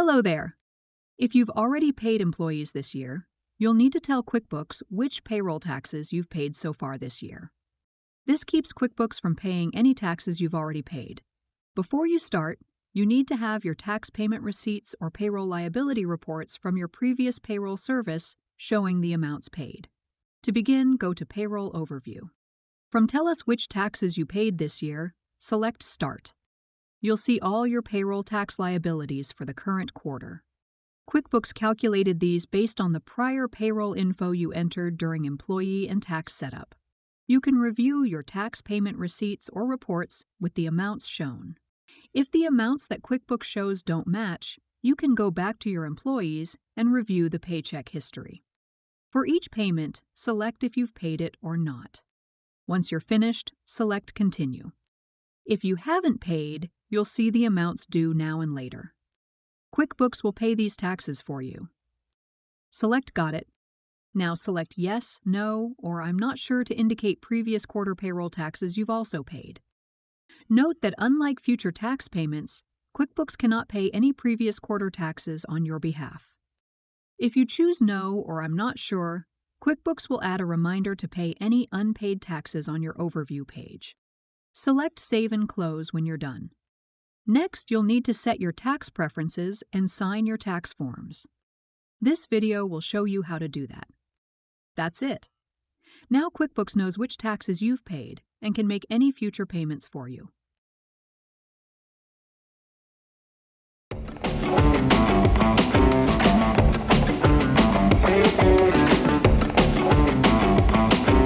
Hello there. If you've already paid employees this year, you'll need to tell QuickBooks which payroll taxes you've paid so far this year. This keeps QuickBooks from paying any taxes you've already paid. Before you start, you need to have your tax payment receipts or payroll liability reports from your previous payroll service showing the amounts paid. To begin, go to Payroll Overview. From Tell us which taxes you paid this year, select Start. You'll see all your payroll tax liabilities for the current quarter. QuickBooks calculated these based on the prior payroll info you entered during employee and tax setup. You can review your tax payment receipts or reports with the amounts shown. If the amounts that QuickBooks shows don't match, you can go back to your employees and review the paycheck history. For each payment, select if you've paid it or not. Once you're finished, select Continue. If you haven't paid, you'll see the amounts due now and later. QuickBooks will pay these taxes for you. Select Got It. Now select Yes, No, or I'm not sure to indicate previous quarter payroll taxes you've also paid. Note that unlike future tax payments, QuickBooks cannot pay any previous quarter taxes on your behalf. If you choose No or I'm not sure, QuickBooks will add a reminder to pay any unpaid taxes on your overview page. Select Save and Close when you're done. Next, you'll need to set your tax preferences and sign your tax forms. This video will show you how to do that. That's it. Now QuickBooks knows which taxes you've paid and can make any future payments for you.